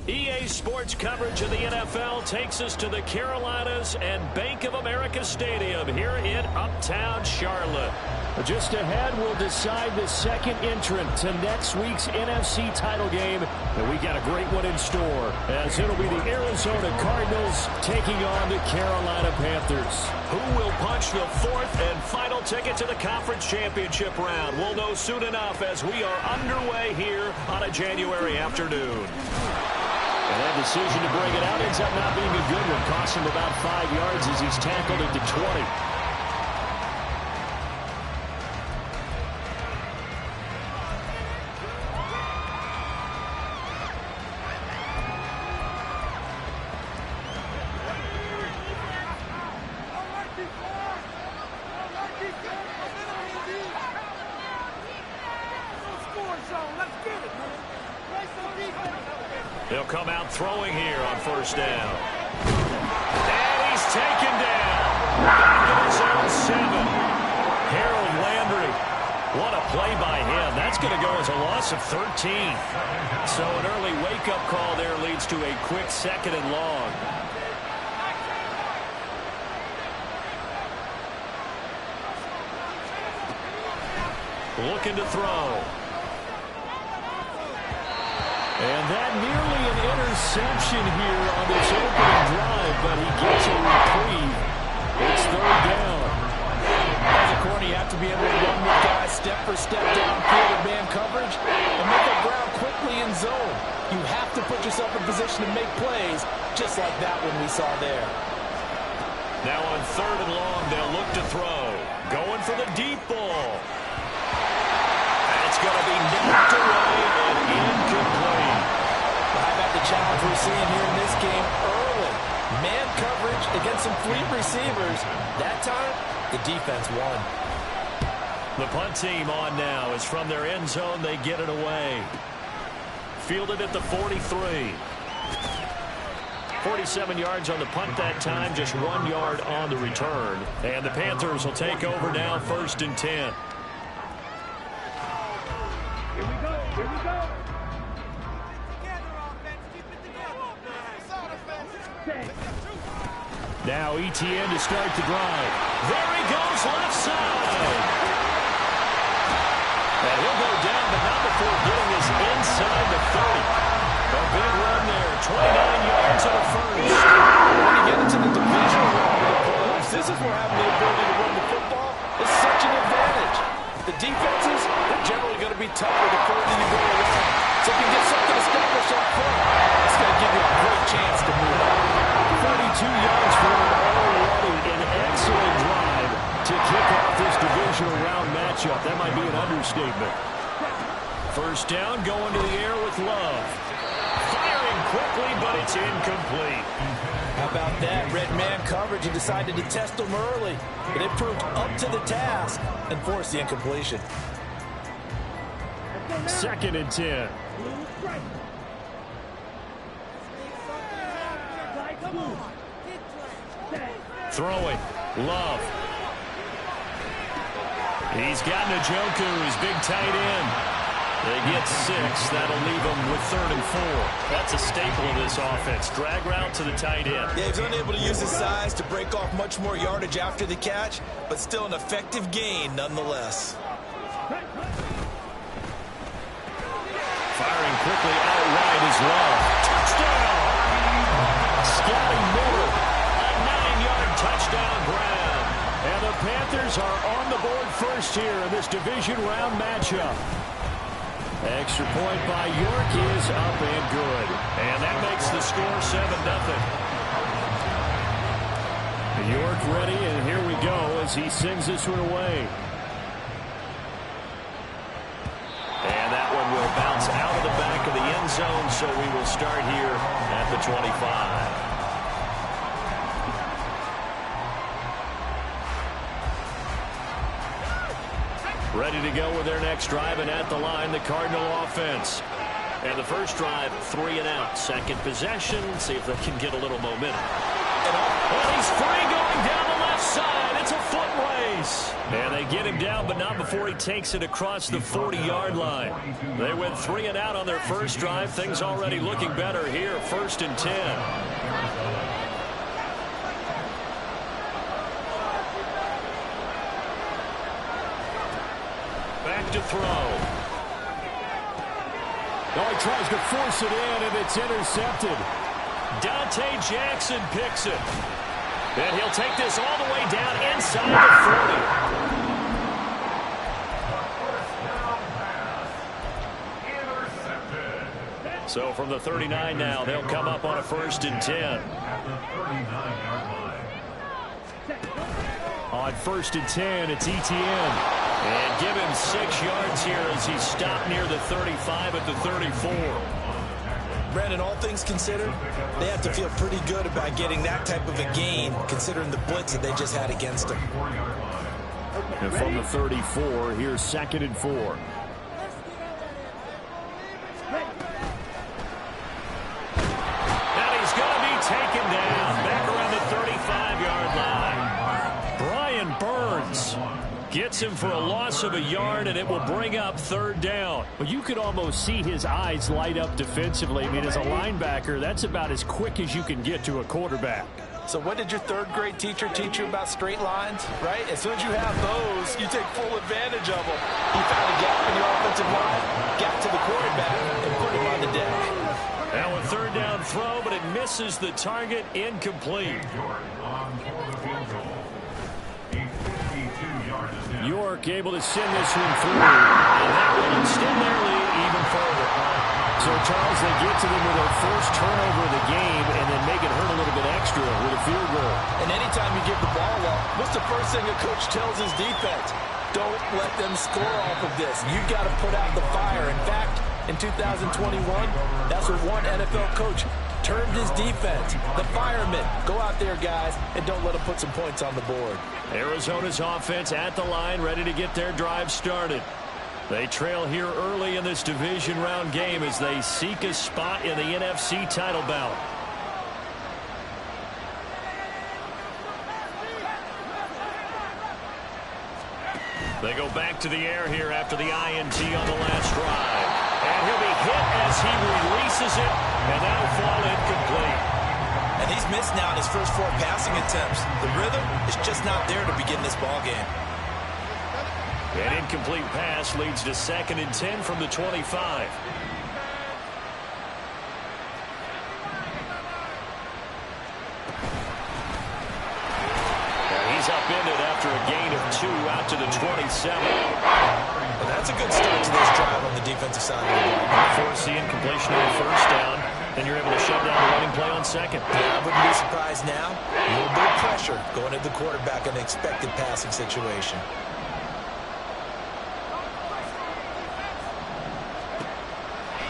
EA Sports coverage of the NFL takes us to the Carolinas and Bank of America Stadium here in Uptown Charlotte. Just ahead, we'll decide the second entrant to next week's NFC title game. And we got a great one in store, as it'll be the Arizona Cardinals taking on the Carolina Panthers. Who will punch the fourth and final ticket to the conference championship round? We'll know soon enough as we are underway here on a January afternoon. And that decision to bring it out ends up not being a good one. Cost him about 5 yards as he's tackled at the 20. He'll come out throwing here on first down. And he's taken down. Back in his own 7. Harold Landry. What a play by him. That's going to go as a loss of 13. So an early wake-up call there leads to a quick 2nd and long. Looking to throw. And that nearly an interception here on this opening drive, but he gets a reprieve. It's 3rd down. As a corner, you have to be able to run with guys step for step downfield in man coverage and make up ground quickly in zone. You have to put yourself in position to make plays, just like that one we saw there. Now on 3rd and long, they'll look to throw. Going for the deep ball. It's going to be knocked away and incomplete. How about the challenge we're seeing here in this game early? Man coverage against some fleet receivers. That time, the defense won. The punt team on now is from their end zone. They get it away. Fielded at the 43. 47 yards on the punt that time, just 1 yard on the return. And the Panthers will take over now, 1st and 10. Here we go. Now ETN to start the drive. There he goes, left side. And he'll go down, but not before getting us inside the 30. A big run there, 29 yards and a first. When you get into the divisional round of the playoffs, this is where having the ability to run the football is such an advantage. The defenses, they're generally going to be tougher the further you go around. So if you get something established up front, it's going to give you a great chance to move on. 32 yards for him already. An excellent drive to kick off this divisional round matchup. That might be an understatement. First down, going to the air with Love. Firing quickly, but it's incomplete. How about that? Red man coverage and decided to test them early. But it proved up to the task and forced the incompletion. 2nd and 10. Throwing. Love. He's got Njoku, his big tight end. They get 6. That'll leave them with 3rd and 4. That's a staple of this offense. Drag route to the tight end. Yeah, he's unable to use his size to break off much more yardage after the catch, but still an effective gain nonetheless. Firing quickly out wide is Love. Touchdown! Scotty Miller. A 9-yard touchdown grab. And the Panthers are on the board first here in this division round matchup. Extra point by York is up and good. And that makes the score 7-0. York ready, and here we go as he sends this one away. And that one will bounce out of the back of the end zone, so we will start here at the 25. Ready to go with their next drive, and at the line, the Cardinal offense. And the first drive, 3 and out. Second possession, see if they can get a little momentum. And he's free going down the left side. It's a foot race. And they get him down, but not before he takes it across the 40-yard line. They went 3 and out on their first drive. Things already looking better here, 1st and 10. Back to throw. Oh, he tries to force it in, and it's intercepted. Dante Jackson picks it. And he'll take this all the way down inside the 40. So from the 39 now, they'll come up on a 1st and 10. On 1st and 10, it's Etienne. And give him 6 yards here as he's stopped near the 35 at the 34. Brandon, all things considered, they have to feel pretty good about getting that type of a gain, considering the blitz that they just had against them. And from the 34, here's 2nd and 4. And he's going to be taken down back around the 35-yard line. Brian Burns gets him for a loss of a yard, and it will bring up 3rd down. But you could almost see his eyes light up defensively. I mean, as a linebacker, that's about as quick as you can get to a quarterback. So what did your 3rd grade teacher teach you about straight lines, right? As soon as you have those, you take full advantage of them. He found a gap in your offensive line, got to the quarterback, and put him on the deck. Now a 3rd down throw, but it misses the target, incomplete. York able to send this one through. And that will extend their lead even further. So, Charles, they get to them with their first turnover of the game and then make it hurt a little bit extra with a field goal. And anytime you give the ball up, what's the first thing a coach tells his defense? Don't let them score off of this. You got to put out the fire. In fact, in 2021, that's what one NFL coach termed his defense. The firemen. Go out there, guys, and don't let them put some points on the board. Arizona's offense at the line, ready to get their drive started. They trail here early in this division round game as they seek a spot in the NFC title bout. They go back to the air here after the INT on the last drive. And he'll be hit as he releases it, and that'll fall incomplete. And he's missed now in his first 4 passing attempts. The rhythm is just not there to begin this ball game. An incomplete pass leads to 2nd and 10 from the 25. He's upended after a gain of 2 out to the 27. Well, that's a good start to this drive on the defensive side of the ball. Force the incompletion on 1st down, and you're able to shut down the running play on 2nd. Yeah, I wouldn't be surprised now. A little bit of pressure going at the quarterback in an expected passing situation.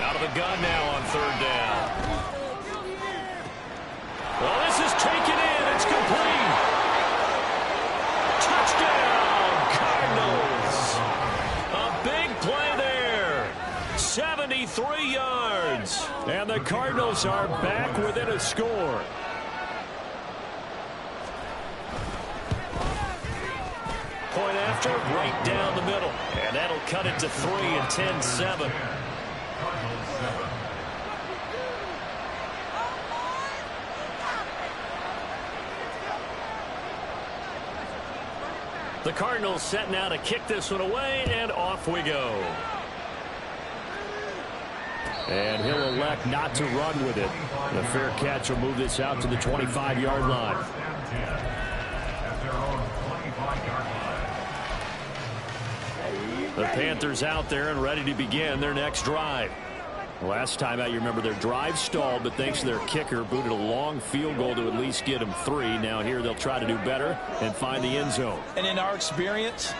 Out of the gun now on 3rd down. Well, this is taken in. It's complete. Touchdown, Cardinals. A big play there. 73 yards. And the Cardinals are back within a score. Point after, right down the middle. And that'll cut it to 3 and 10-7. The Cardinals set now to kick this one away, and off we go. And he'll elect not to run with it. The fair catch will move this out to the 25-yard line. The Panthers out there and ready to begin their next drive. Last time out, you remember their drive stalled, but thanks to their kicker, booted a long field goal to at least get them 3. Now here they'll try to do better and find the end zone. And in our experience,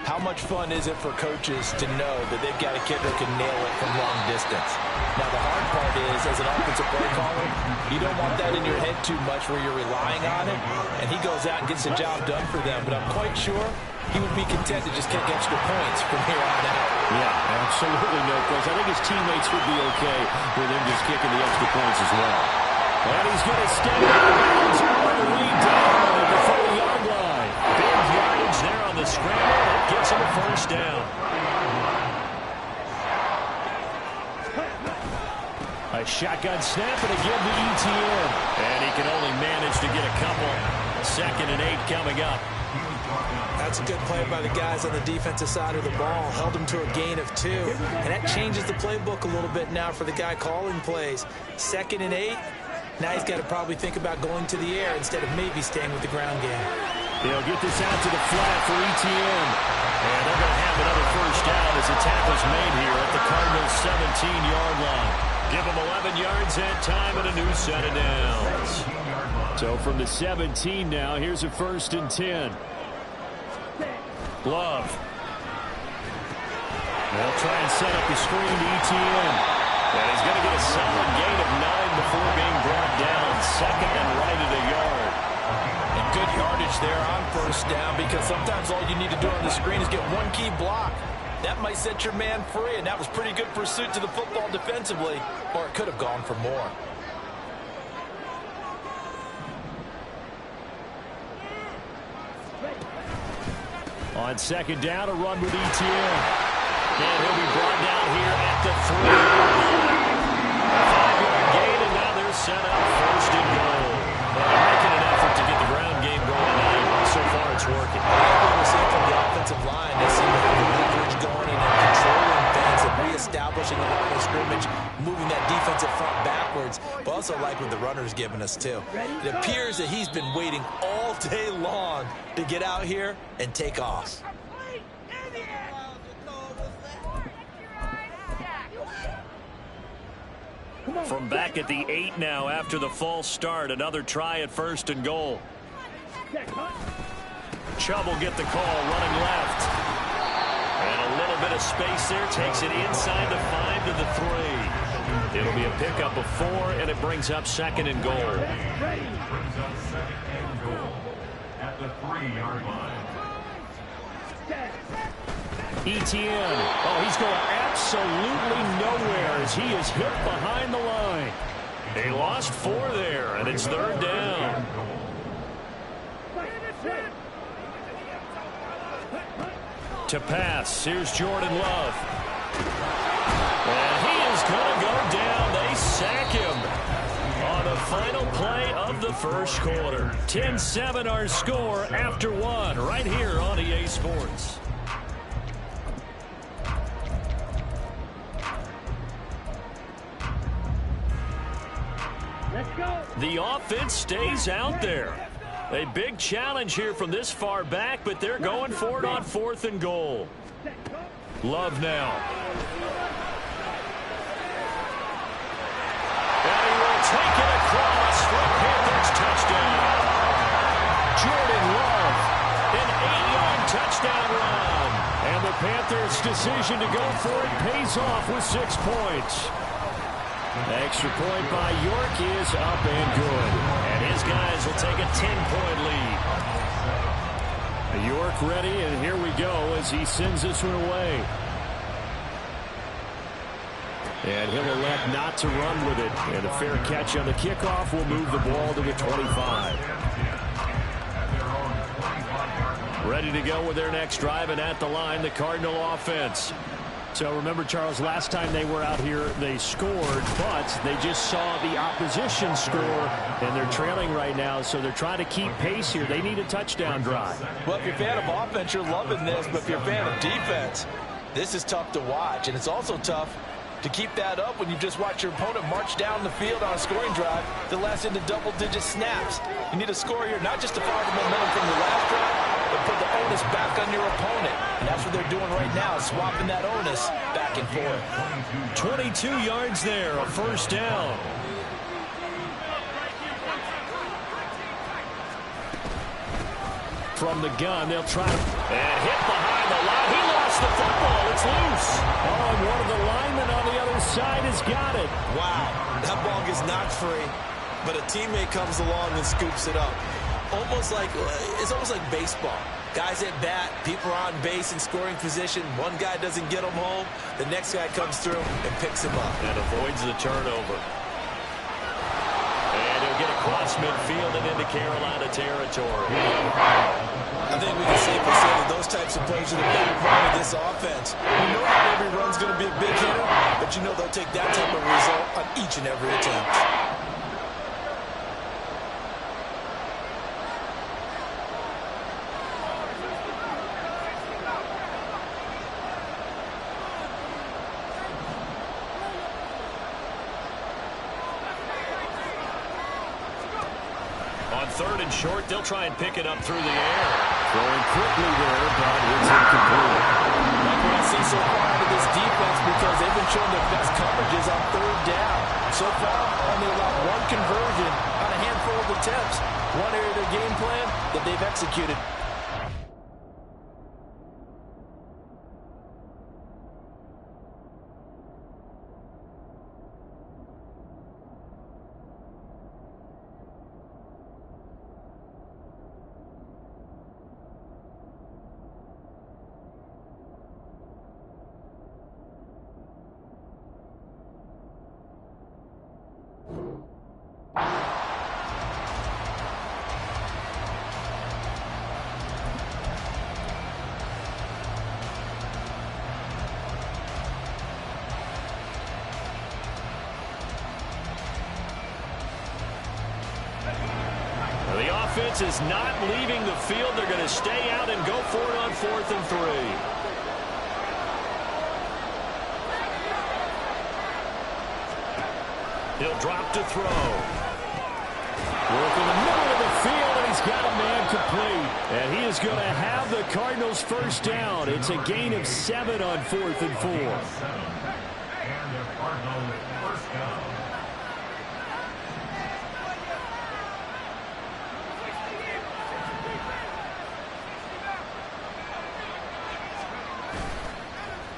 how much fun is it for coaches to know that they've got a kicker who can nail it from long distance? Now, the hard part is, as an offensive play caller, you don't want that in your head too much where you're relying on it, and he goes out and gets the job done for them. But I'm quite sure he would be content to just kick extra points from here on out. Yeah, absolutely no question. I think his teammates would be okay with him just kicking the extra points as well. And he's going to stay out of bounds all the way down at the 40-yard line. Big yardage there on the scramble. Shotgun snap, and again to ETN. And he can only manage to get a couple. 2nd and 8 coming up. That's a good play by the guys on the defensive side of the ball. Held him to a gain of 2. And that changes the playbook a little bit now for the guy calling plays. 2nd and 8. Now he's got to probably think about going to the air instead of maybe staying with the ground game. They'll get this out to the flat for ETN. And they're going to have another first down as the tackle's made here at the Cardinals' 17-yard line. Give them 11 yards at time and a new set of downs. So from the 17 now, here's a 1st and 10. Love. They'll try and set up the screen to ETN. And he's going to get a solid gain of 9 before being brought down. 2nd and right at a yard. And good yardage there on first down, because sometimes all you need to do on the screen is get one key block. That might set your man free, and that was pretty good pursuit to the football defensively, or it could have gone for more. On 2nd down, a run with ETN. And he'll be brought down here at the 3-yard line. A 5-yard gain, and now they're set up 1st and goal. Well, they're making an effort to get the ground game going tonight. So far, it's working. What we're seeing from the offensive line, they seem to have the leverage going and controlling things and reestablishing the line of scrimmage, moving that defensive front backwards, but also like what the runner's giving us, too. It appears that he's been waiting all day long to get out here and take off. From back at the 8 now after the false start, another try at 1st and goal. Chubb will get the call, running left. And a little bit of space there, takes it inside the 5 to the 3. It'll be a pickup of 4, and it brings up 2nd and goal. At the 3-yard line. ETN. Oh, he's going absolutely nowhere as he is hit behind the line. They lost 4 there, and it's 3rd down. To pass, here's Jordan Love. And he is going to go down. They sack him on the final play of the 1st quarter. 10-7 our score after 1 right here on EA Sports. The offense stays out there. A big challenge here from this far back, but they're going for it on 4th and goal. Love now. And he will take it across for a Panthers touchdown. Jordan Love, an 8-yard touchdown run. And the Panthers' decision to go for it pays off with 6 points. Extra point by York is up and good. And his guys will take a 10-point lead. York ready, and here we go as he sends this one away. And he'll elect not to run with it. And a fair catch on the kickoff will move the ball to the 25. Ready to go with their next drive, and at the line, the Cardinal offense. So remember, Charles, last time they were out here, they scored, but they just saw the opposition score, and they're trailing right now, so they're trying to keep pace here. They need a touchdown drive. Well, if you're a fan of offense, you're loving this, but if you're a fan of defense, this is tough to watch, and it's also tough to keep that up when you just watch your opponent march down the field on a scoring drive that lasts into double-digit snaps. You need a score here, not just to follow the momentum from the last drive, but put the onus back on your opponent. And that's what they're doing right now, swapping that onus back and forth. 22 yards there, a 1st down. From the gun, they'll try to... And hit behind the line. He lost the football. It's loose. Oh, and one of the linemen on the other side has got it. Wow, that ball gets knocked free, but a teammate comes along and scoops it up. It's almost like baseball. Guys at bat, people are on base in scoring position. One guy doesn't get him home. The next guy comes through and picks him up. And avoids the turnover. And he'll get across midfield and into Carolina territory. I think we can safely say that those those types of plays are the backbone of this offense. You know that every run's going to be a big hitter, but you know they'll take that type of result on each and every attempt. On 3rd and short, they'll try and pick it up through the air. Throwing quickly there, but it's incomplete. Like what I see so far out of this defense, because they've been showing their best coverages on 3rd down. So far, only allowed one conversion on a handful of attempts. One area of their game plan that they've executed. The offense is not leaving the field. They're going to stay out and go for it on 4th and 3. He'll drop to throw. Work in the middle of the field, and he's got a man complete. And he is going to have the Cardinals first down. It's a gain of 7 on 4th and 4. And the Cardinals first down.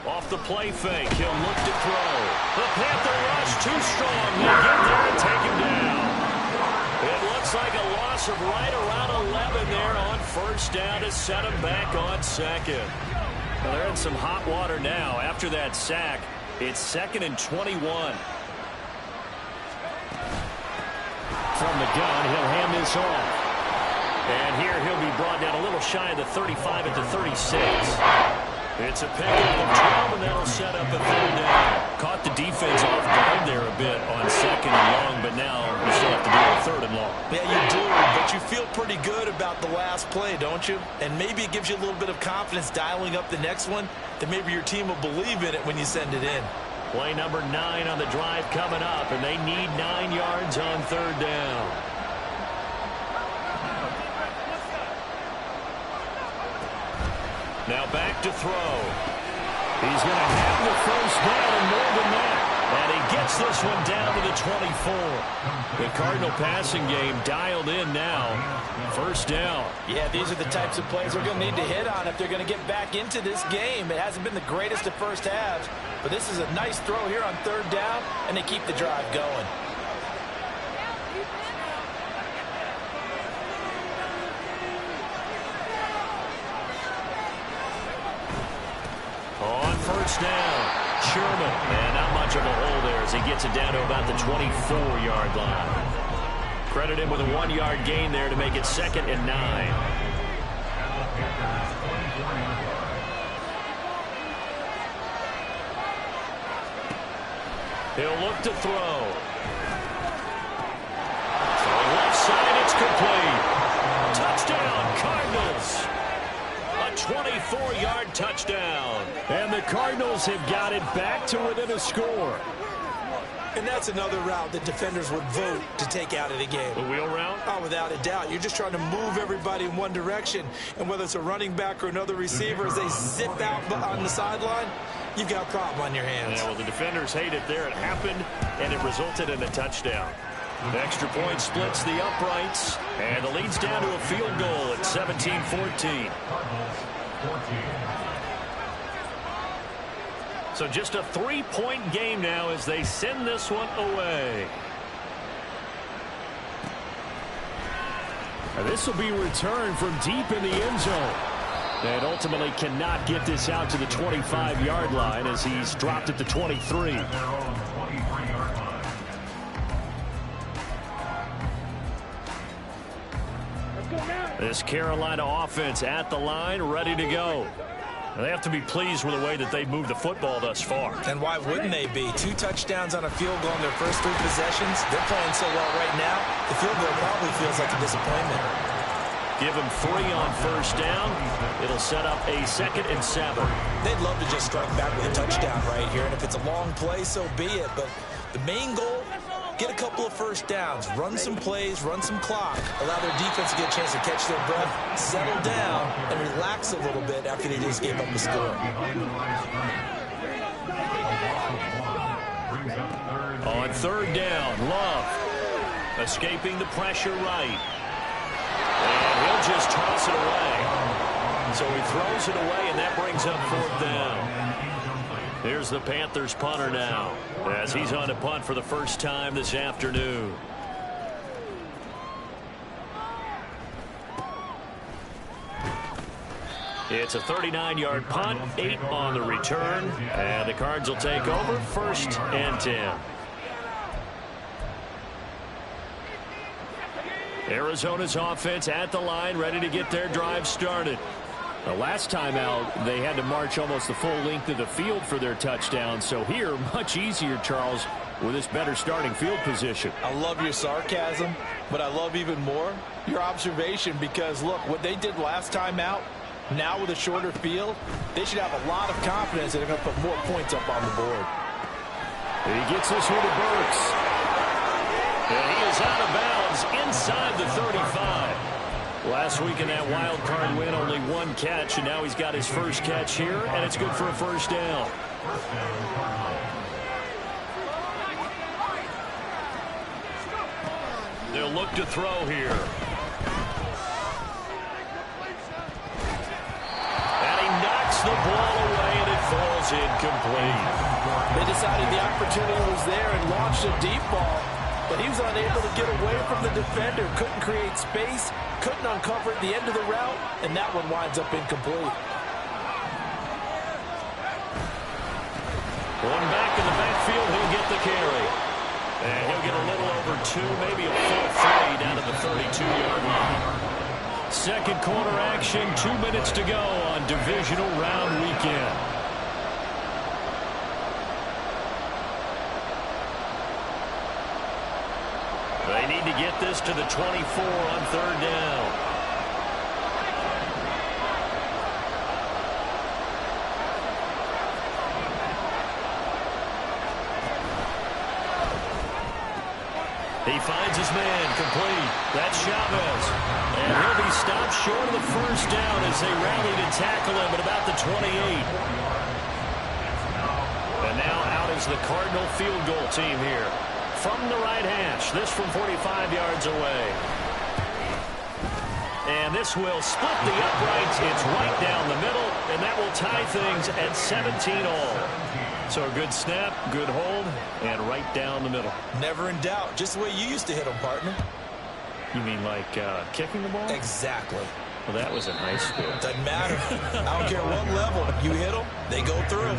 Off the play fake, he'll look to throw. The Panther rush too strong. He'll get there and take him down. It looks like a loss of right around 11 there on 1st down to set him back on 2nd. Well, they're in some hot water now. After that sack, it's 2nd and 21. From the gun, he'll hand this off. And here he'll be brought down a little shy of the 35 at the 36. It's a pickup of 12, and that'll set up a 3rd down. Caught the defense off guard there a bit on 2nd and long, but now you still have to do a 3rd and long. Yeah, you do, but you feel pretty good about the last play, don't you? And maybe it gives you a little bit of confidence dialing up the next one, that maybe your team will believe in it when you send it in. Play number 9 on the drive coming up, and they need 9 yards on 3rd down. Now back to throw. He's going to have the first down and more than that. And he gets this one down to the 24. The Cardinal passing game dialed in now. 1st down. Yeah, these are the types of plays they're going to need to hit on if they're going to get back into this game. It hasn't been the greatest of first halves, but this is a nice throw here on 3rd down, and they keep the drive going. On 1st down, Sherman. And not much of a hole there as he gets it down to about the 24-yard line. Credit him with a 1-yard gain there to make it 2nd and 9. He'll look to throw. Left side, it's complete. Touchdown, Cardinals. A 24-yard touchdown. And the Cardinals have got it back to within a score. And that's another route that defenders would vote to take out of the game. The wheel route? Oh, without a doubt. You're just trying to move everybody in one direction. And whether it's a running back or another receiver, as they zip out on the sideline, you've got a problem on your hands. Yeah, well, the defenders hate it there. It happened, and it resulted in a touchdown. The extra point splits the uprights, and the lead's down to a field goal at 17-14. So just a 3-point game now as they send this one away. Now this will be returned from deep in the end zone. And ultimately cannot get this out to the 25-yard line as he's dropped at the 23. Let's go now. This Carolina offense at the line, ready to go. They have to be pleased with the way that they've moved the football thus far. And why wouldn't they be? 2 touchdowns on a field goal in their first 3 possessions. They're playing so well right now, the field goal probably feels like a disappointment. Give them 3 on first down. It'll set up a 2nd and 7. They'd love to just strike back with a touchdown right here, and if it's a long play, so be it. But the main goal, get a couple of first downs, run some plays, run some clock, allow their defense to get a chance to catch their breath, settle down, and relax a little bit after they just gave up a score. On 3rd down, Love escaping the pressure right. And he'll just toss it away. So he throws it away, and that brings up 4th down. Here's the Panthers punter now, as he's on to punt for the first time this afternoon. It's a 39-yard punt, 8 on the return, and the Cards will take over 1st and 10. Arizona's offense at the line, ready to get their drive started. The last time out, they had to march almost the full length of the field for their touchdown. So here, much easier, Charles, with this better starting field position. I love your sarcasm, but I love even more your observation, because, look, what they did last time out, now with a shorter field, they should have a lot of confidence that they're going to put more points up on the board. He gets this one to Burks. And he is out of bounds inside the 35. Last week in that wild card win, only 1 catch, and now he's got his first catch here, and it's good for a first down. They'll look to throw here. And he knocks the ball away, and it falls incomplete. They decided the opportunity was there and launched a deep ball, but he was unable to get away from the defender, couldn't create space, couldn't uncover at the end of the route, and that one winds up incomplete. Going back in the backfield, he'll get the carry. And he'll get a little over 2, maybe a full 3 down to the 32-yard line. Second quarter action, 2 minutes to go on divisional round weekend. They need to get this to the 24 on 3rd down. He finds his man, complete. That's Chavez. And he'll be stopped short of the first down as they rally to tackle him at about the 28. And now out is the Cardinal field goal team here. From the right hash, this from 45 yards away. And this will split the uprights. It's right down the middle, and that will tie things at 17 all. So a good snap, good hold, and right down the middle. Never in doubt. Just the way you used to hit them, partner. You mean like kicking the ball? Exactly. Well, that was in high school. Doesn't matter. I don't care what level. You hit them, they go through.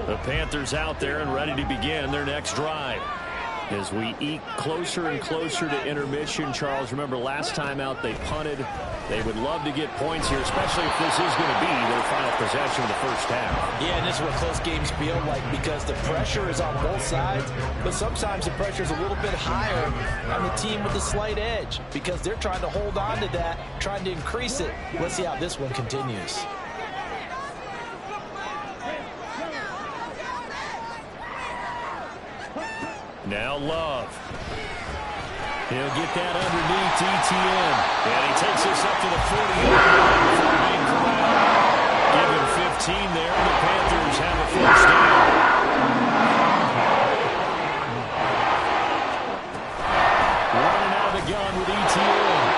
The Panthers out there and ready to begin their next drive. As we eke closer and closer to intermission, Charles, remember last time out they punted. They would love to get points here, especially if this is going to be their final possession of the first half. Yeah, and this is what close games feel like, because the pressure is on both sides, but sometimes the pressure is a little bit higher on the team with the slight edge, because they're trying to hold on to that, trying to increase it. Let's see how this one continues. Now Love. He'll get that underneath ETN. And he takes this up to the 40-yard line before being corralled. Give him 15 there, and the Panthers have a first down. Running out of the gun with ETN.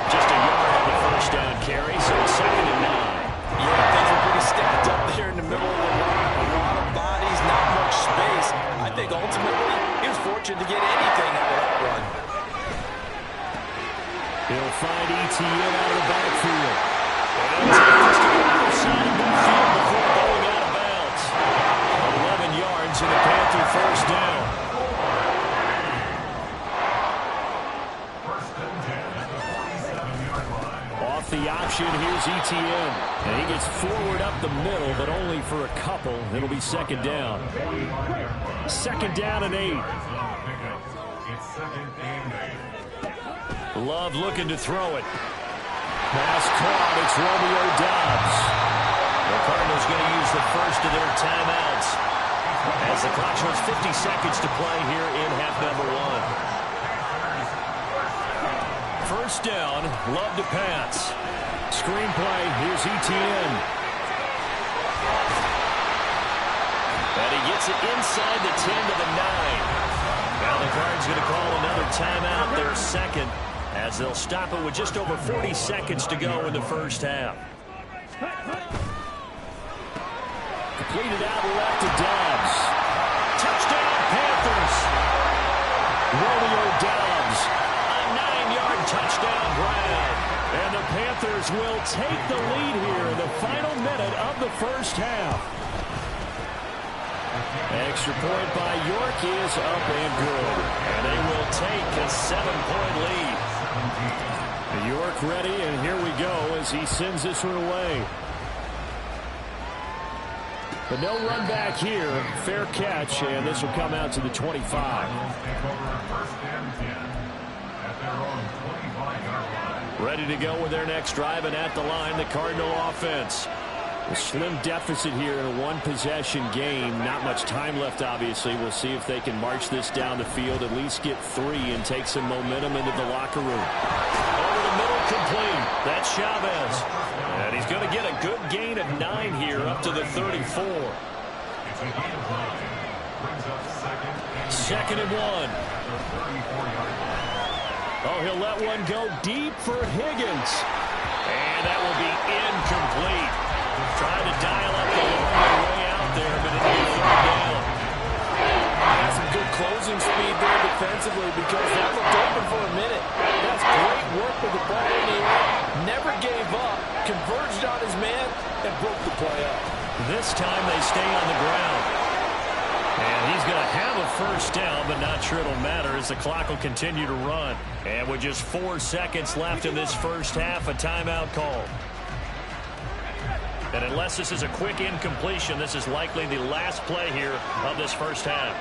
Just a yard on the first down carry, so it's 2nd and 9. Yeah, things are pretty stacked up there in the middle of the line. A lot of bodies, not much space. I think ultimately he was fortunate to get anything out of that run. He'll find ETN out of the backfield. And he'll take this to the outside of midfield before going out of bounds. 11 yards and the Panther first down. off the option. Here's Etienne. And he gets forward up the middle, but only for a couple. It'll be second down. Second down and 8. It's second and 8. Love looking to throw it. Pass caught. It's Romeo Doubs. The Cardinals going to use the first of their timeouts as the clock shows 50 seconds to play here in half number 1. First down, Love to pass. Screenplay, here's Etienne. And he gets it inside the 10 to the 9. Now the Cards going to call another timeout, their second, as they'll stop it with just over 40 seconds to go in the first half. Completed out left to Doubs. Touchdown, Panthers! Romeo Doubs. A 9-yard touchdown grab. And the Panthers will take the lead here in the final minute of the first half. Extra point by York is up and good. And they will take a 7-point lead. York ready, and here we go as he sends this one away. But no run back here. Fair catch, and this will come out to the 25. Take over first and 10 at their own 25-yard line. Ready to go with their next drive, and at the line, the Cardinal offense. A slim deficit here in a one-possession game. Not much time left, obviously. We'll see if they can march this down the field, at least get 3, and take some momentum into the locker room. Over the middle, complete. That's Chavez. And he's going to get a good gain of 9 here, up to the 34. It's a gain of 9. Brings up Second and 1. at the 34-yard line. Oh, he'll let one go deep for Higgins. And that will be incomplete. Trying to dial up the long way out there, but it'll be third down. Has some good closing speed there defensively because that looked open for a minute. That's great work with the ball in the air. Never gave up, converged on his man, and broke the play up. This time they stay on the ground. And he's going to have a first down, but not sure it'll matter as the clock will continue to run. And with just 4 seconds left in this first half, a timeout call. And unless this is a quick incompletion, this is likely the last play here of this first half.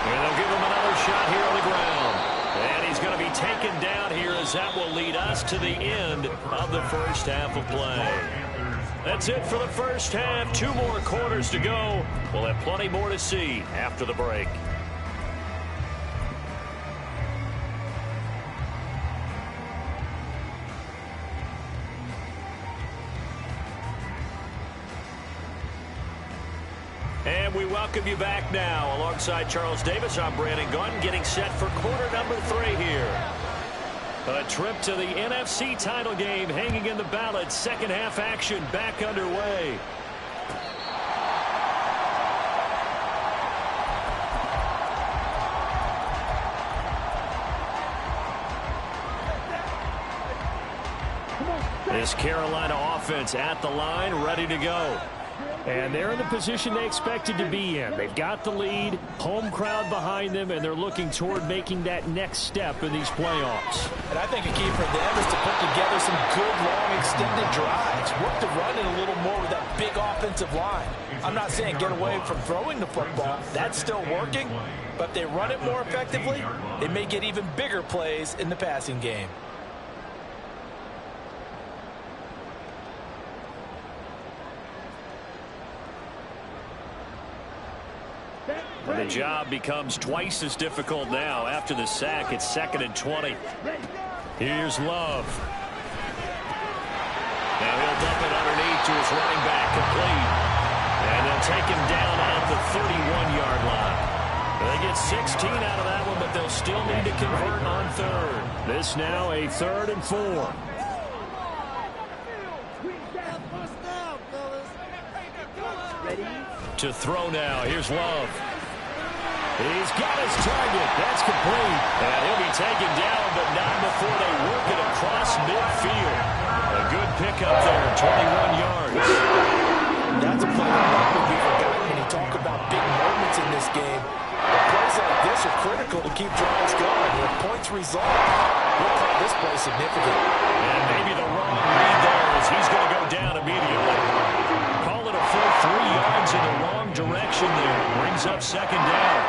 And they'll give him another shot here on the ground. And he's going to be taken down here as that will lead us to the end of the first half of play. That's it for the first half. 2 more quarters to go. We'll have plenty more to see after the break. And we welcome you back now. Alongside Charles Davis, I'm Brandon Gunn, getting set for quarter number 3 here. A trip to the NFC title game hanging in the balance. Second half action back underway. This Carolina offense at the line, ready to go. And they're in the position they expected to be in. They've got the lead, home crowd behind them, and they're looking toward making that next step in these playoffs. And I think a key for them is to put together some good, long, extended drives. Work the run in a little more with that big offensive line. I'm not saying get away from throwing the football. That's still working. But if they run it more effectively, they may get even bigger plays in the passing game. And the job becomes twice as difficult now. After the sack, it's 2nd and 20. Here's Love. Now he'll dump it underneath to his running back, complete. And they'll take him down at the 31-yard line. They get 16 out of that one, but they'll still need to convert on third. This now a 3rd and 4. To throw now, here's Love. He's got his target. That's complete. And he'll be taken down, but not before they work it across midfield. A good pickup there, 21 yards. That's a play that would be forgotten when you talk about big moments in this game. But plays like this are critical to keep drives going. If points result, He'll call this play significant. And maybe the wrong read there as he's going to go down immediately. Call it a full 3 yards in the wrong direction there. Brings up second down.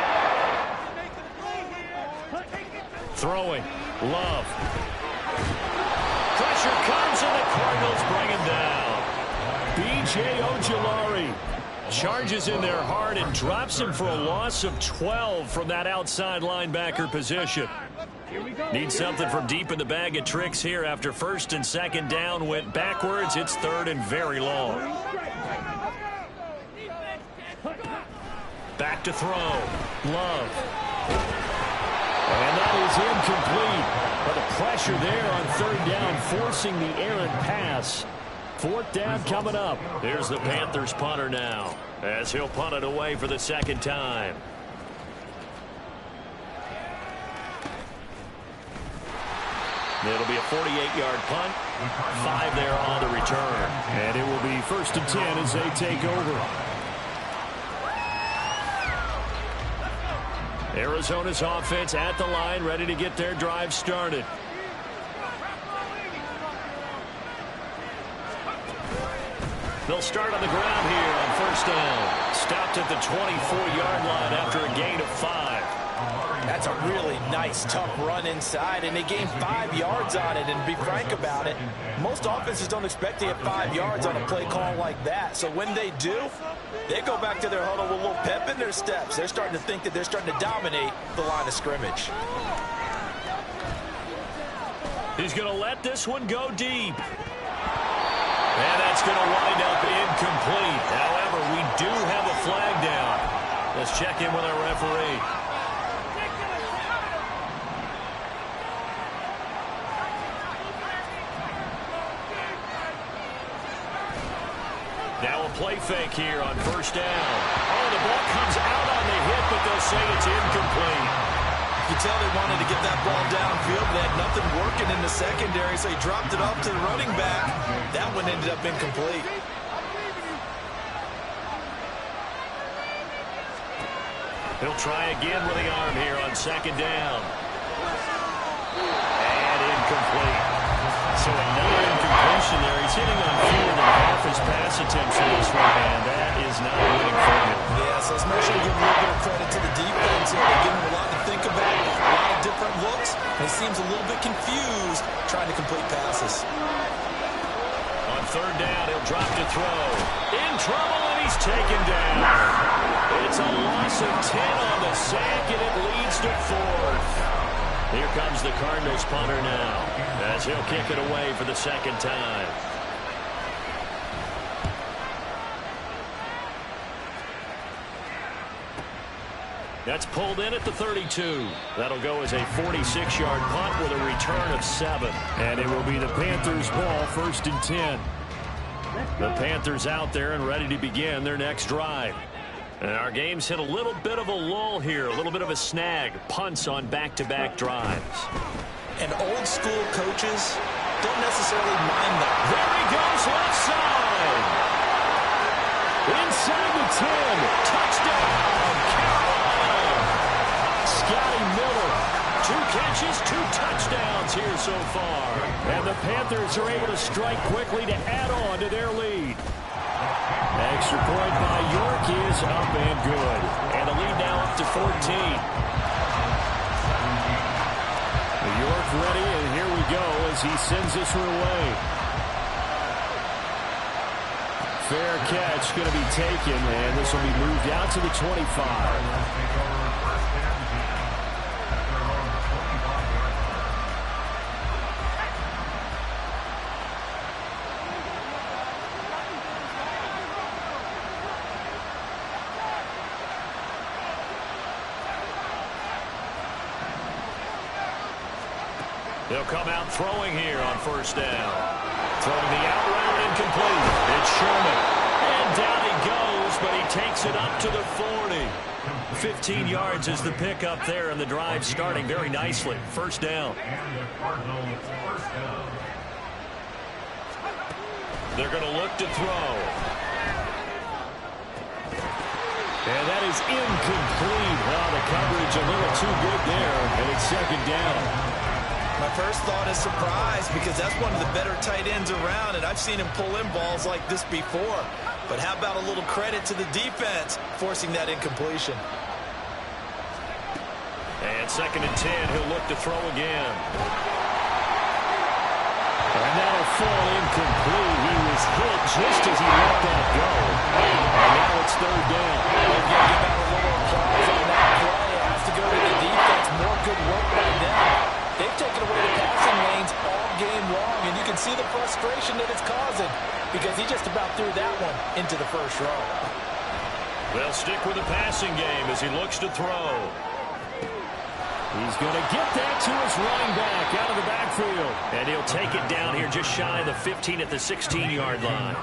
Throwing. Love. Pressure comes and the Cardinals bring him down. B.J. Ojulari charges in there hard and drops him for a loss of 12 from that outside linebacker position. Need something from deep in the bag of tricks here after first and second down went backwards. It's third and very long. Back to throw. Love. And that is incomplete. But the pressure there on third down, forcing the errant pass. Fourth down coming up. Here's the Panthers punter now, as he'll punt it away for the second time. It'll be a 48-yard punt. 5 there on the return. And it will be first and 10 as they take over. Arizona's offense at the line, ready to get their drive started. They'll start on the ground here on first down. Stopped at the 24-yard line after a gain of 5. That's a really nice, tough run inside, and they gained 5 yards on it. And to be frank about it, most offenses don't expect to get 5 yards on a play call like that. So when they do, they go back to their huddle with a little pep in their steps. They're starting to think that they're starting to dominate the line of scrimmage. He's going to let this one go deep. And that's going to wind up incomplete. However, we do have a flag down. Let's check in with our referee. Now a play fake here on first down. Oh, the ball comes out on the hit, but they'll say it's incomplete. You can tell they wanted to get that ball downfield. They had nothing working in the secondary, so he dropped it off to the running back. That one ended up incomplete. He'll try again with the arm here on second down. And incomplete. So another incompletion there. He's hitting on fewer than half his pass attempts in this one, and that is not a winning formula. Yeah, so it's much to give a little bit of credit to the defense. They're giving him a lot to think about, a lot of different looks. He seems a little bit confused trying to complete passes. On third down, he'll drop to throw. In trouble, and he's taken down. It's a loss of 10 on the sack, and it leads to fourth. Here comes the Cardinals punter now, as he'll kick it away for the second time. That's pulled in at the 32. That'll go as a 46-yard punt with a return of 7. And it will be the Panthers' ball, first and 10. The Panthers out there and ready to begin their next drive. And our game's hit a little bit of a lull here, a little bit of a snag. Punts on back-to-back drives. And old school coaches don't necessarily mind that. There he goes, left side. Inside the 10. Touchdown, Carolina. Scotty Miller. 2 catches, 2 touchdowns here so far. And the Panthers are able to strike quickly to add on to their lead. Extra point by York is up and good. And the lead now up to 14. York ready, and here we go as he sends this one away. Fair catch going to be taken, and this will be moved out to the 25. They'll come out throwing here on first down. Throwing the out route incomplete. It's Sherman. And down he goes, but he takes it up to the 40. 15 yards is the pickup there, and the drive starting very nicely. First down. They're going to look to throw. And that is incomplete. Well, the coverage a little too good there, and it's second down. My first thought is surprise, because that's one of the better tight ends around, and I've seen him pull in balls like this before. But how about a little credit to the defense forcing that incompletion? And 2nd and 10, he'll look to throw again. And that'll fall incomplete. He was hit just as he let that go. And now it's 3rd down. They're going to give out a little applause on that play. It has to go to the defense. More good work by them. They've taken away the passing lanes all game long, and you can see the frustration that it's causing because he just about threw that one into the first row. They'll stick with the passing game as he looks to throw. He's going to get that to his running back out of the backfield. And he'll take it down here just shy of the 15 at the 16-yard line.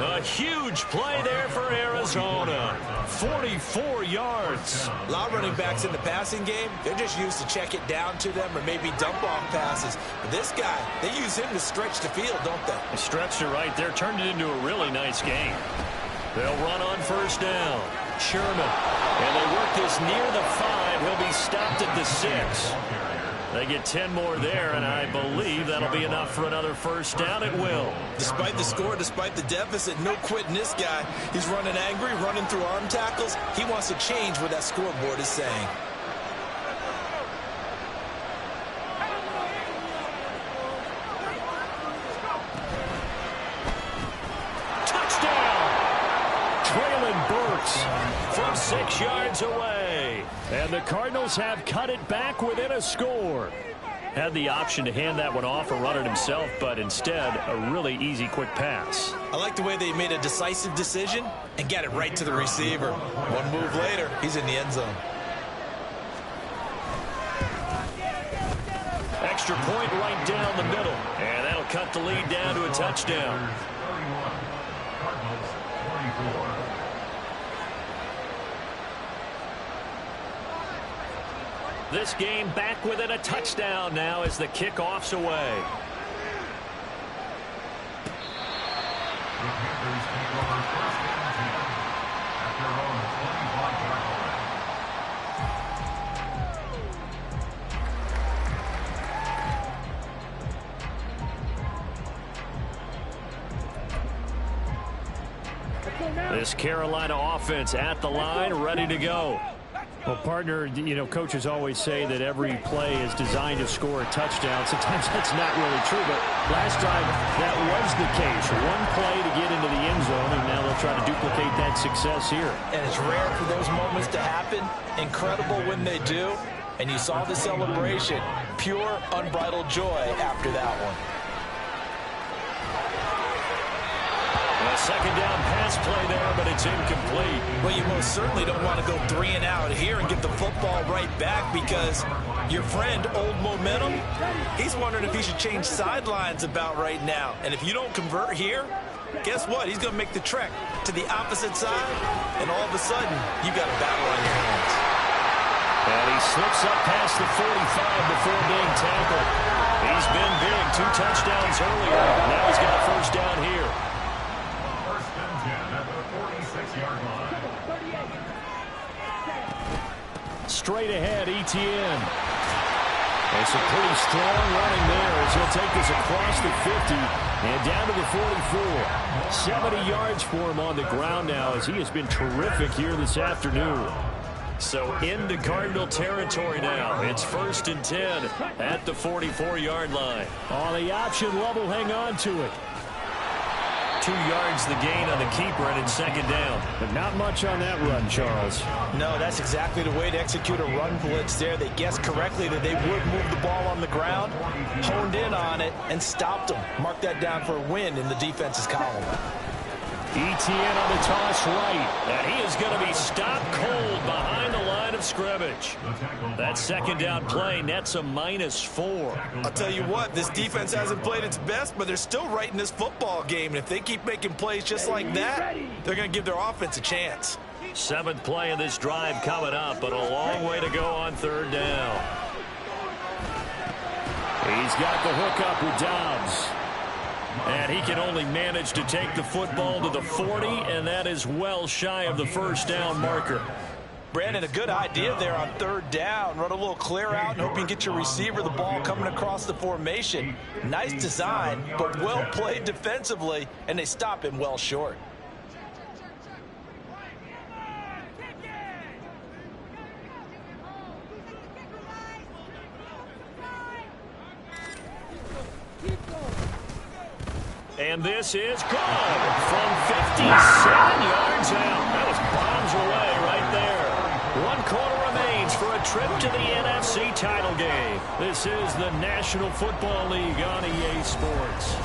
A huge play there for Arizona. 44 yards. A lot of running backs in the passing game, they're just used to check it down to them or maybe dump off passes. But this guy, they use him to stretch the field, don't they? They stretched it right there, turned it into a really nice game. They'll run on 1st down. Sherman. And they work this near the 5. He'll be stopped at the 6. They get 10 more there, and I believe that'll be enough for another 1st down. It will. Despite the score, despite the deficit, no quitting this guy. He's running angry, running through arm tackles. He wants to change what that scoreboard is saying. From 6 yards away. And the Cardinals have cut it back within a score. Had the option to hand that one off or run it himself, but instead a really easy quick pass. I like the way they made a decisive decision and got it right to the receiver. One move later, he's in the end zone. Extra point right down the middle. And that'll cut the lead down to a touchdown. 31. Cardinals 24. This game back within a touchdown now as the kickoff's away. The Panthers take over 1st and 10 at their own 25-yard line. This Carolina offense at the line, ready to go. Well, partner, you know, coaches always say that every play is designed to score a touchdown. Sometimes that's not really true, but last time that was the case. One play to get into the end zone, and now they'll try to duplicate that success here. And it's rare for those moments to happen. Incredible when they do. And you saw the celebration. Pure, unbridled joy after that one. A 2nd down pass play there, but it's incomplete. Well, you most certainly don't want to go 3 and out here and get the football right back because your friend, Old Momentum, he's wondering if he should change sidelines about right now. And if you don't convert here, guess what? He's going to make the trek to the opposite side, and all of a sudden, you got a battle on your hands. And he slips up past the 45 before being tackled. He's been big, 2 touchdowns earlier. Now he's got a 1st down here. 1st and 10 at the 46-yard line. Straight ahead, Etienne. It's a pretty strong running there as he'll take this across the 50 and down to the 44. 70 yards for him on the ground now as he has been terrific here this afternoon. So into Cardinal territory now. It's 1st and 10 at the 44-yard line. On the option level, hang on to it. 2 yards the gain on the keeper, and it's 2nd down. But not much on that run, Charles. No, that's exactly the way to execute a run blitz there. They guessed correctly that they would move the ball on the ground, honed in on it, and stopped them. Mark that down for a win in the defense's column. Etienne on the toss right. And he is going to be stopped cold behind the line of scrimmage. That 2nd down play nets a -4. I'll tell you what, this defense hasn't played its best, but they're still right in this football game. And if they keep making plays just like that, they're going to give their offense a chance. 7th play of this drive coming up, but a long way to go on 3rd down. He's got the hook up with Dobbs. And he can only manage to take the football to the 40, and that is well shy of the 1st down marker. Brandon, a good idea there on third down. Run a little clear out and hope you can get your receiver the ball coming across the formation. Nice design, but well played defensively, and they stop him well short. And this is good from 57 yards out. That was bombs away right there. 1 quarter remains for a trip to the NFC title game. This is the National Football League on EA Sports.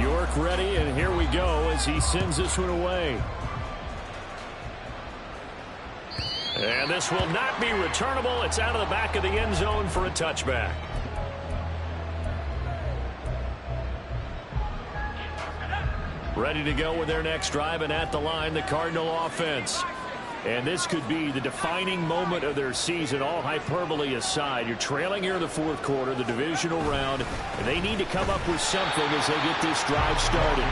York ready, and here we go as he sends this one away. And this will not be returnable. It's out of the back of the end zone for a touchback. Ready to go with their next drive, and at the line, the Cardinal offense. And this could be the defining moment of their season, all hyperbole aside. You're trailing here in the fourth quarter, the divisional round, and they need to come up with something as they get this drive started.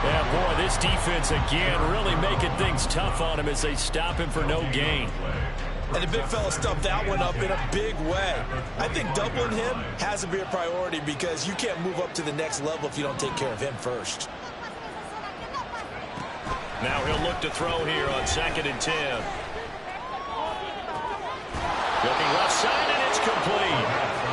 Yeah, boy, this defense again really making things tough on him as they stop him for no gain. And the big fella stuffed that one up in a big way. I think doubling him has to be a priority because you can't move up to the next level if you don't take care of him first. Now he'll look to throw here on 2nd and 10. Looking left side, and it's complete.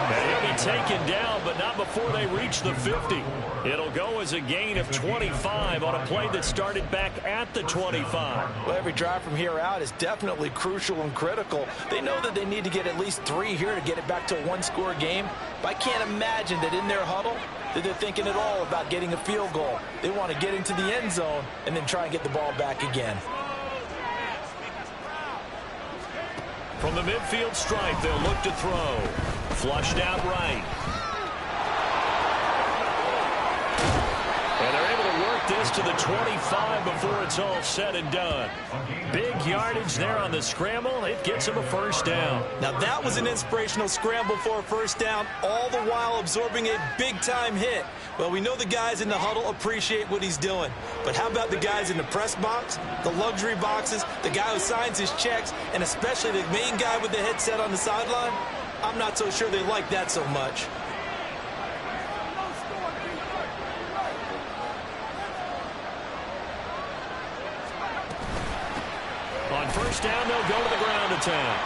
And he'll be taken down, but not before they reach the 50. It'll go as a gain of 25 on a play that started back at the 25. Well, every drive from here out is definitely crucial and critical. They know that they need to get at least 3 here to get it back to a one-score game. But I can't imagine that in their huddle that they're thinking at all about getting a field goal. They want to get into the end zone and then try and get the ball back again. From the midfield stripe, they'll look to throw. Flushed out right. And they're able to work this to the 25 before it's all said and done. Big yardage there on the scramble. It gets him a first down. Now that was an inspirational scramble for a first down, all the while absorbing a big-time hit. Well, we know the guys in the huddle appreciate what he's doing. But how about the guys in the press box, the luxury boxes, the guy who signs his checks, and especially the main guy with the headset on the sideline? I'm not so sure they like that so much. On first down, they'll go to the ground attack.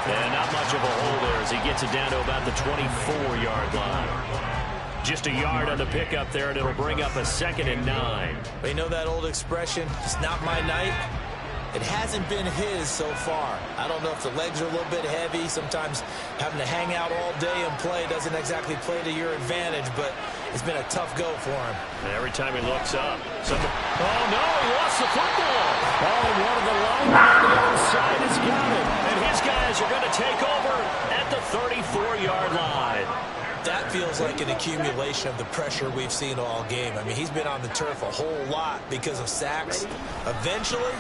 And not much of a hole there as he gets it down to about the 24-yard line. Just a yard on the pickup there, and it'll bring up a 2nd and 9. You know that old expression, it's not my night? It hasn't been his so far. I don't know if the legs are a little bit heavy. Sometimes having to hang out all day and play doesn't exactly play to your advantage, but it's been a tough go for him. And every time he looks up, oh no, he lost the football. Oh, and one of the linemen on the other side has got it. And his guys are going to take over at the 34-yard line. That feels like an accumulation of the pressure we've seen all game. I mean, he's been on the turf a whole lot because of sacks. Eventually,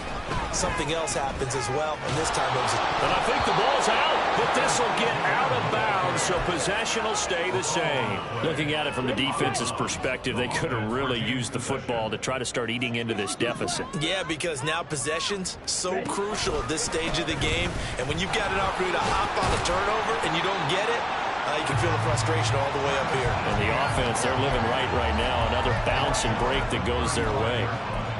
something else happens as well, and this time it was... And I think the ball's out, but this will get out of bounds, so possession will stay the same. Looking at it from the defense's perspective, they could have really used the football to try to start eating into this deficit. Yeah, because now possession's so crucial at this stage of the game, and when you've got an opportunity to hop on a turnover and you don't get it, you can feel the frustration all the way up here. And the offense, they're living right now. Another bounce and break that goes their way.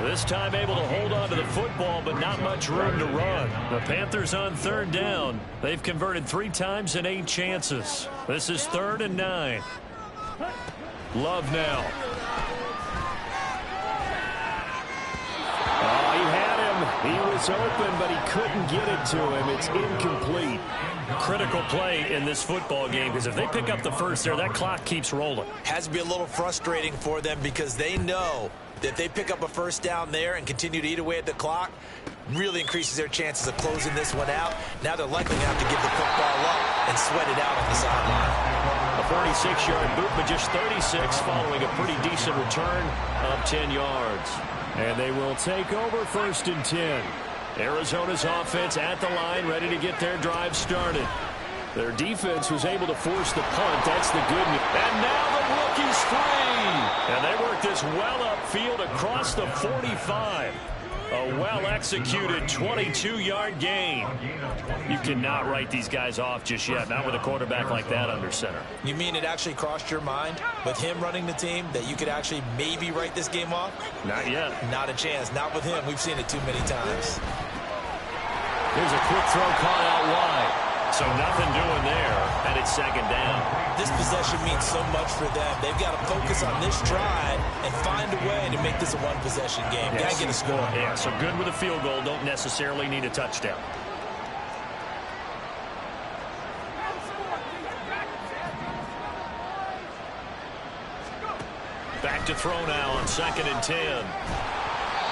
This time able to hold on to the football, but not much room to run. The Panthers on third down. They've converted 3 times in 8 chances. This is 3rd and 9. Love now. Oh, he had him. He was open, but he couldn't get it to him. It's incomplete. Critical play in this football game because if they pick up the first there, that clock keeps rolling. Has to be a little frustrating for them because they know that if they pick up a first down there and continue to eat away at the clock, really increases their chances of closing this one out. Now they're likely going to have to give the football up and sweat it out on the sideline. A 46-yard boot, but just 36 following a pretty decent return of 10 yards. And they will take over 1st and 10. Arizona's offense at the line, ready to get their drive started. Their defense was able to force the punt. That's the good news. And now the he's free. And they work this well upfield across the 45. A well-executed 22-yard gain. You cannot write these guys off just yet, not with a quarterback like that under center. You mean it actually crossed your mind with him running the team that you could actually maybe write this game off? Not yet. Not a chance. Not with him. We've seen it too many times. Here's a quick throw caught out wide. So nothing doing there, and it's second down. This possession means so much for them. They've got to focus on this drive and find a way to make this a one-possession game. Yes. Got to get a score. Yeah, so good with a field goal. Don't necessarily need a touchdown. Back to throw now on 2nd and 10.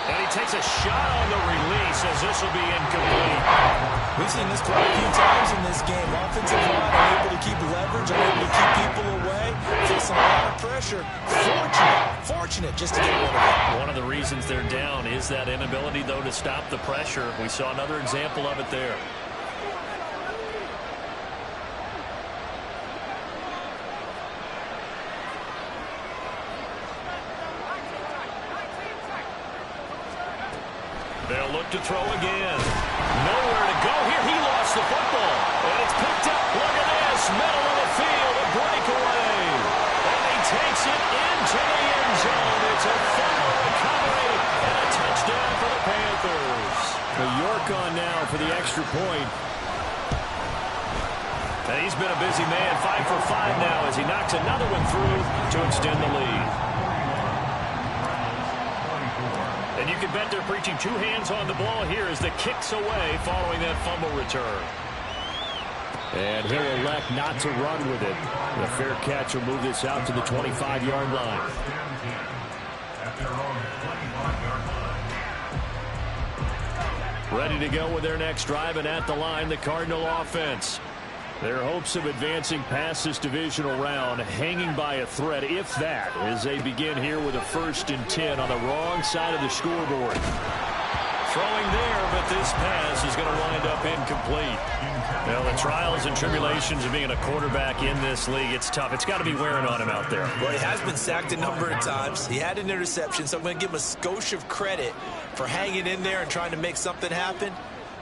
And he takes a shot on the release as this will be incomplete. We've seen this quite a few times in this game. Offensive line unable to keep leverage, unable to keep people away, facing a lot of pressure. Fortunate just to get rid of it. One of the reasons they're down is that inability, though, to stop the pressure. We saw another example of it there. They'll look to throw again. Nowhere to go here. He lost the football. And it's picked up. Look at this. Middle of the field. A breakaway. And he takes it into the end zone. It's a fumble recovery. And a touchdown for the Panthers. The York on now for the extra point. And he's been a busy man. 5 for 5 now as he knocks another one through to extend the lead. And you can bet they're preaching two hands on the ball here as the kick's away following that fumble return. And he'll elect not to run with it. The fair catch will move this out to the 25-yard line. Ready to go with their next drive, and at the line, the Cardinal offense. Their hopes of advancing past this divisional round hanging by a thread, if that, as they begin here with a 1st and 10 on the wrong side of the scoreboard. Throwing there, but this pass is going to wind up incomplete. Well, the trials and tribulations of being a quarterback in this league, it's tough. It's got to be wearing on him out there. Well, he has been sacked a number of times. He had an interception, so I'm going to give him a skosh of credit for hanging in there and trying to make something happen,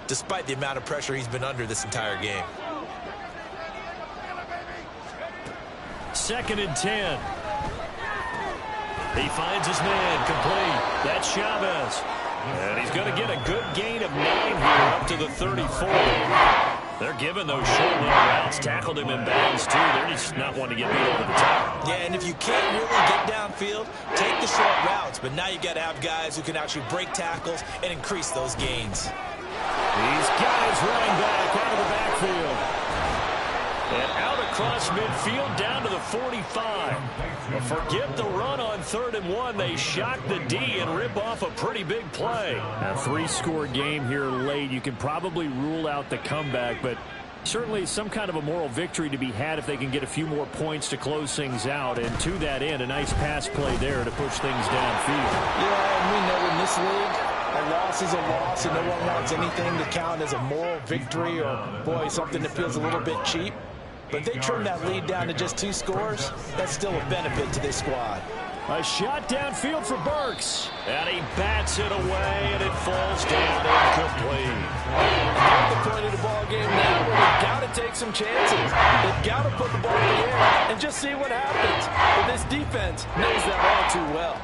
despite the amount of pressure he's been under this entire game. 2nd and 10. He finds his man complete. That's Chavez. And he's going to get a good gain of 9 here up to the 34. They're giving those short little routes. Tackled him in bounds, too. They're just not wanting to get beat over the top. Yeah, and if you can't really get downfield, take the short routes. But now you got to have guys who can actually break tackles and increase those gains. He's got his running back out of the backfield. And out across midfield down to the 45. But forget the run on 3rd and 1. They shock the D and rip off a pretty big play. A 3-score game here late. You can probably rule out the comeback, but certainly some kind of a moral victory to be had if they can get a few more points to close things out. And to that end, a nice pass play there to push things downfield. Yeah, and we know in this league, a loss is a loss, and no one wants anything to count as a moral victory or, boy, something that feels a little bit cheap. But they trim that lead down to just 2 scores. That's still a benefit to this squad. A shot downfield for Burks. And he bats it away, and it falls down incomplete. At the point of the ball game now where they've got to take some chances. They've got to put the ball in the air and just see what happens. But this defense knows that all too well.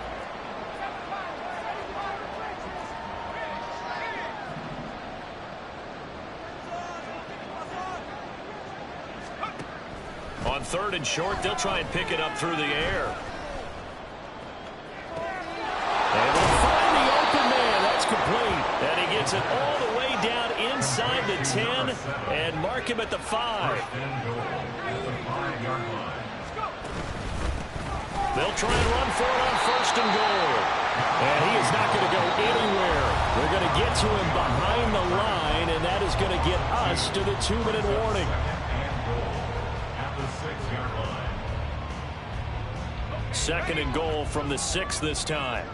On 3rd and short, they'll try and pick it up through the air. And they'll find the open man. That's complete. And he gets it all the way down inside the 10 and mark him at the 5. They'll try and run for it on 1st and goal. And he is not going to go anywhere. They're going to get to him behind the line, and that is going to get us to the 2-minute warning. 2nd and goal from the 6 this time.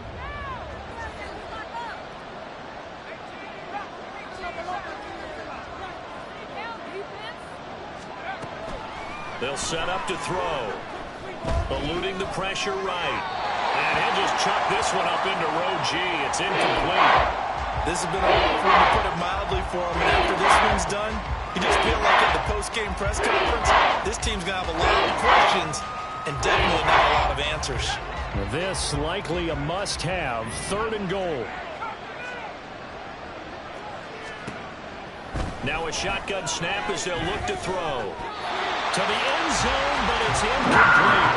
They'll set up to throw. Eluding the pressure right. And he'll just chuck this one up into row G. It's incomplete. This has been a rough one, to put it mildly, for him. And after this one's done, you just feel like at the post-game press conference, this team's going to have a lot of questions and definitely not a lot of answers. This likely a must-have. 3rd and goal. Now a shotgun snap as they'll look to throw. To the end zone, but it's incomplete.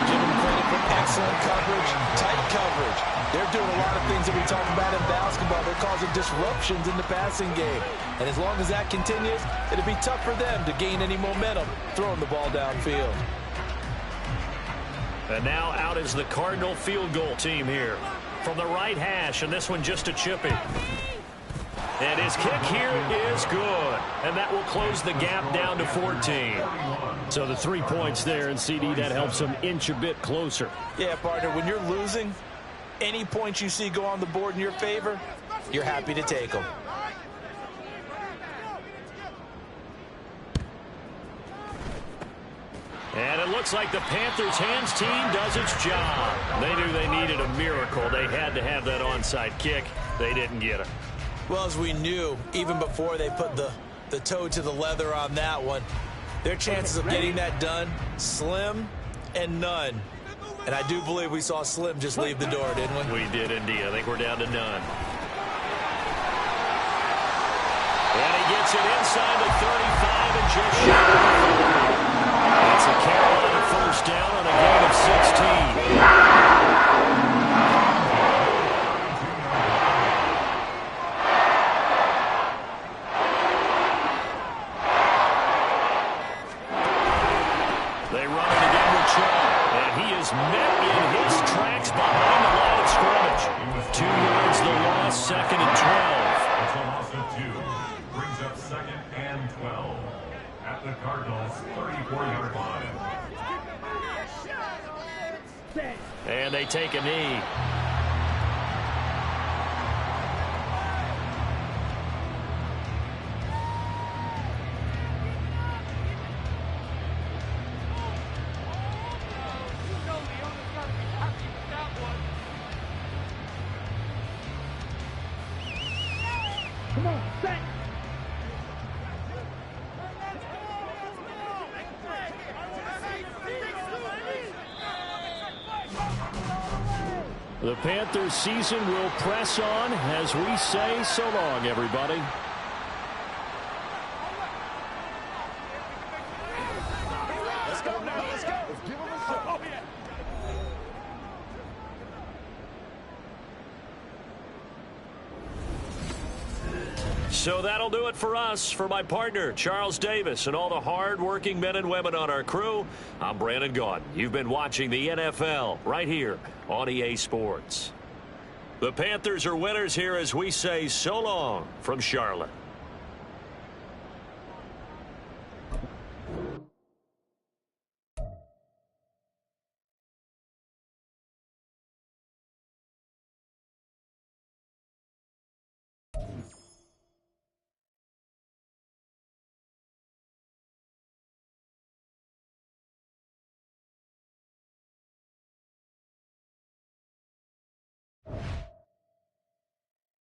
Give them credit for excellent coverage, tight coverage. They're doing a lot of things that we talk about in basketball. They're causing disruptions in the passing game. And as long as that continues, it'll be tough for them to gain any momentum throwing the ball downfield. And now out is the Cardinal field goal team here. From the right hash, and this one just a chippy. And his kick here is good. And that will close the gap down to 14. So the 3 points there, and CD, that helps them inch a bit closer. Yeah, partner, when you're losing, any points you see go on the board in your favor, you're happy to take them. And it looks like the Panthers' hands team does its job. They knew they needed a miracle. They had to have that onside kick. They didn't get it. Well, as we knew, even before they put the toe to the leather on that one, their chances of getting that done, slim and none. And I do believe we saw Slim just leave the door, didn't we? We did indeed. I think we're down to none. And he gets it inside the 35 and just shot of the 40. That's a Carolina first down on a gain of 16. Met in his tracks behind the line of scrimmage. 2 yards the loss, 2nd and 12. It's a loss of 2. Brings up 2nd and 12 at the Cardinals' 34-yard line. And they take a knee. The Panthers season will press on as we say so long, everybody. Let's go now. Let's go. Let's give them a shot. Oh, yeah. So that'll do it for us. For my partner, Charles Davis, and all the hard-working men and women on our crew, I'm Brandon Gaudin. You've been watching the NFL right here on EA Sports. The Panthers are winners here as we say so long from Charlotte.